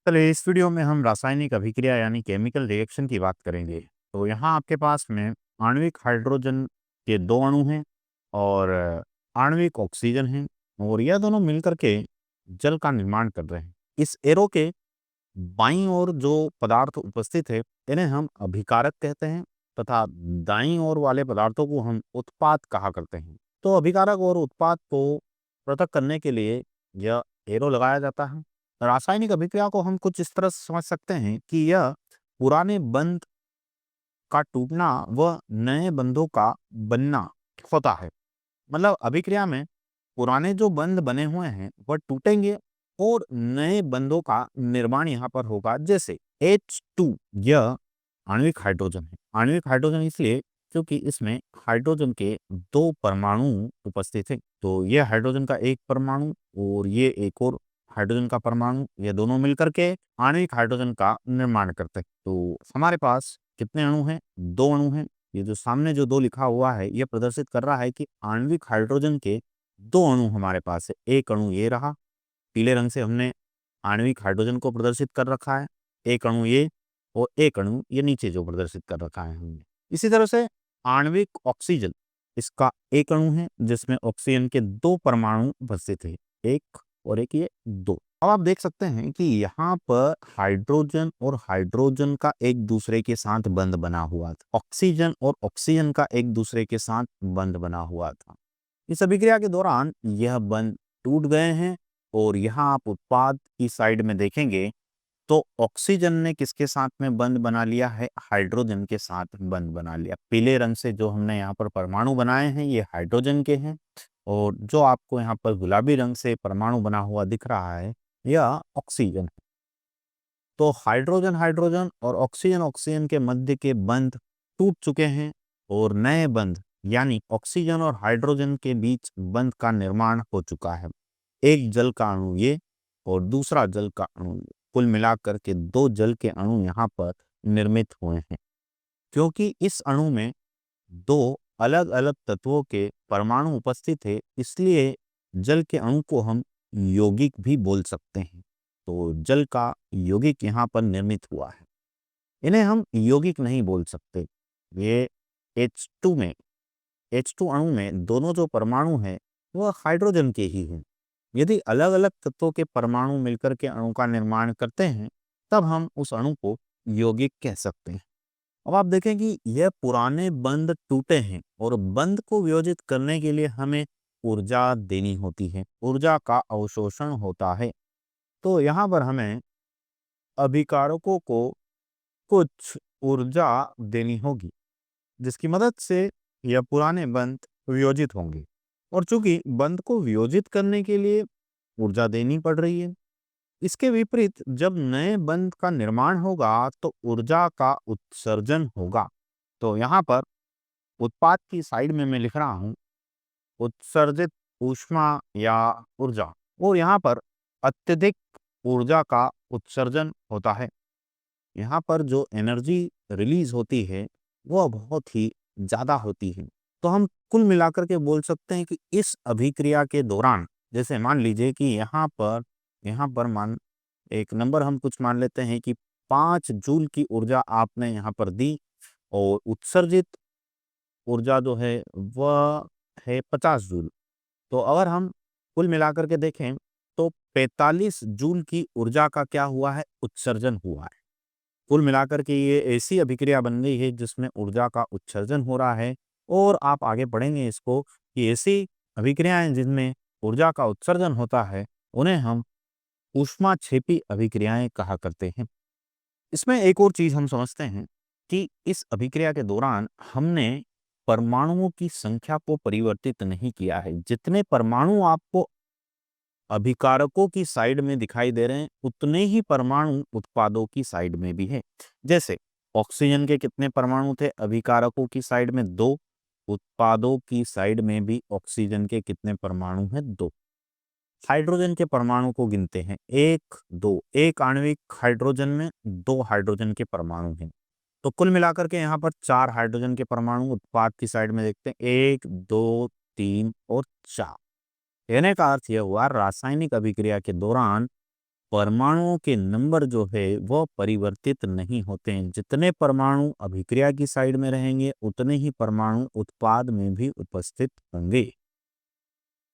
चलिए इस वीडियो में हम रासायनिक अभिक्रिया यानी केमिकल रिएक्शन की बात करेंगे। तो यहाँ आपके पास में आणविक हाइड्रोजन के 2 अणु हैं और आणविक ऑक्सीजन हैं और यह दोनों मिलकर के जल का निर्माण कर रहे हैं। इस एरो के बाईं ओर जो पदार्थ उपस्थित है इन्हें हम अभिकारक कहते हैं तथा दाईं ओर वाले पदार्थों को हम उत्पाद कहा करते हैं। तो अभिकारक और उत्पाद को पृथक करने के लिए यह एरो लगाया जाता है। रासायनिक अभिक्रिया को हम कुछ इस तरह से समझ सकते हैं कि यह पुराने बंध का टूटना व नए बंधों का बनना होता है। मतलब अभिक्रिया में पुराने जो बंध बने हुए हैं वह टूटेंगे और नए बंधों का निर्माण यहाँ पर होगा। जैसे H2 यह आणविक हाइड्रोजन है। आणविक हाइड्रोजन इसलिए क्योंकि इसमें हाइड्रोजन के 2 परमाणु उपस्थित हैं। तो ये हाइड्रोजन का एक परमाणु और ये एक और हाइड्रोजन का परमाणु, ये दोनों मिलकर के आणविक हाइड्रोजन का निर्माण करते हैं। तो हमारे पास कितने अणु हैं? 2 अणु हैं। ये जो सामने जो 2 लिखा हुआ है ये प्रदर्शित कर रहा है कि आणविक हाइड्रोजन के 2 अणु हमारे पास है। एक अणु ये रहा, पीले रंग से हमने आणविक हाइड्रोजन को प्रदर्शित कर रखा है। एक अणु ये और एक अणु ये नीचे जो प्रदर्शित कर रखा है हमने। इसी तरह से आणविक ऑक्सीजन, इसका एक अणु है जिसमें ऑक्सीजन के 2 परमाणु उपस्थित है, एक और एक ये 2। अब आप देख सकते हैं कि यहाँ पर हाइड्रोजन और हाइड्रोजन का एक दूसरे के साथ बंध बना हुआ था, ऑक्सीजन और ऑक्सीजन का एक दूसरे के साथ बंध बना हुआ था। इस अभिक्रिया के दौरान यह बंध टूट गए हैं और यहाँ आप उत्पाद की साइड में देखेंगे तो ऑक्सीजन ने किसके साथ में बंध बना लिया है? हाइड्रोजन के साथ बंध बना लिया। पीले रंग से जो हमने यहाँ पर परमाणु बनाए हैं ये हाइड्रोजन के हैं और जो आपको यहाँ पर गुलाबी रंग से परमाणु बना हुआ दिख रहा है यह ऑक्सीजन है। तो हाइड्रोजन हाइड्रोजन और ऑक्सीजन ऑक्सीजन के मध्य के बंध टूट चुके हैं और नए बंध यानी ऑक्सीजन और हाइड्रोजन के बीच बंध का निर्माण हो चुका है। एक जल का अणु ये और दूसरा जल का अणु ये, कुल मिलाकर के 2 जल के अणु यहाँ पर निर्मित हुए हैं। क्योंकि इस अणु में 2 अलग अलग तत्वों के परमाणु उपस्थित है इसलिए जल के अणु को हम यौगिक भी बोल सकते हैं। तो जल का यौगिक यहाँ पर निर्मित हुआ है। इन्हें हम यौगिक नहीं बोल सकते। ये H2 में H2 अणु में दोनों जो परमाणु हैं वह हाइड्रोजन के ही हैं। यदि अलग अलग तत्वों के परमाणु मिलकर के अणु का निर्माण करते हैं तब हम उस अणु को यौगिक कह सकते हैं। अब आप देखें कि यह पुराने बंध टूटे हैं और बंध को वियोजित करने के लिए हमें ऊर्जा देनी होती है, ऊर्जा का अवशोषण होता है। तो यहाँ पर हमें अभिकारकों को कुछ ऊर्जा देनी होगी जिसकी मदद से यह पुराने बंध वियोजित होंगे। और चूंकि बंध को वियोजित करने के लिए ऊर्जा देनी पड़ रही है, इसके विपरीत जब नए बंध का निर्माण होगा तो ऊर्जा का उत्सर्जन होगा। तो यहाँ पर उत्पाद की साइड में मैं लिख रहा हूँ उत्सर्जित ऊष्मा या ऊर्जा, और यहाँ पर अत्यधिक ऊर्जा का उत्सर्जन होता है। यहाँ पर जो एनर्जी रिलीज होती है वह बहुत ही ज़्यादा होती है। तो हम कुल मिलाकर के बोल सकते हैं कि इस अभिक्रिया के दौरान, जैसे मान लीजिए कि यहाँ पर मान एक नंबर हम कुछ मान लेते हैं कि 5 जूल की ऊर्जा आपने यहाँ पर दी और उत्सर्जित ऊर्जा जो है वह है 50 जूल। तो अगर हम कुल मिलाकर के देखें तो 45 जूल की ऊर्जा का क्या हुआ है? उत्सर्जन हुआ है। कुल मिलाकर के ये ऐसी अभिक्रिया बन गई है जिसमें ऊर्जा का उत्सर्जन हो रहा है। और आप आगे पढ़ेंगे इसको कि ऐसी अभिक्रियाएं जिनमें ऊर्जा का उत्सर्जन होता है उन्हें हम ऊष्माक्षेपी अभिक्रियाएं कहा करते हैं। इसमें एक और चीज हम समझते हैं कि इस अभिक्रिया के दौरान हमने परमाणुओं की संख्या को परिवर्तित नहीं किया है। जितने परमाणु आपको अभिकारकों की साइड में दिखाई दे रहे हैं उतने ही परमाणु उत्पादों की साइड में भी है। जैसे ऑक्सीजन के कितने परमाणु थे अभिकारकों की साइड में? 2। उत्पादों की साइड में भी ऑक्सीजन के कितने परमाणु हैं? 2। हाइड्रोजन के परमाणु को गिनते हैं, 1 2, एक आणविक हाइड्रोजन में 2 हाइड्रोजन के परमाणु हैं। तो कुल मिलाकर के यहाँ पर 4 हाइड्रोजन के परमाणु उत्पाद की साइड में देखते हैं, 1 2 3 और 4। कहने का अर्थ यह हुआ रासायनिक अभिक्रिया के दौरान परमाणुओं के नंबर जो है वो परिवर्तित नहीं होते हैं। जितने परमाणु अभिक्रिया की साइड में रहेंगे उतने ही परमाणु उत्पाद में भी उपस्थित होंगे।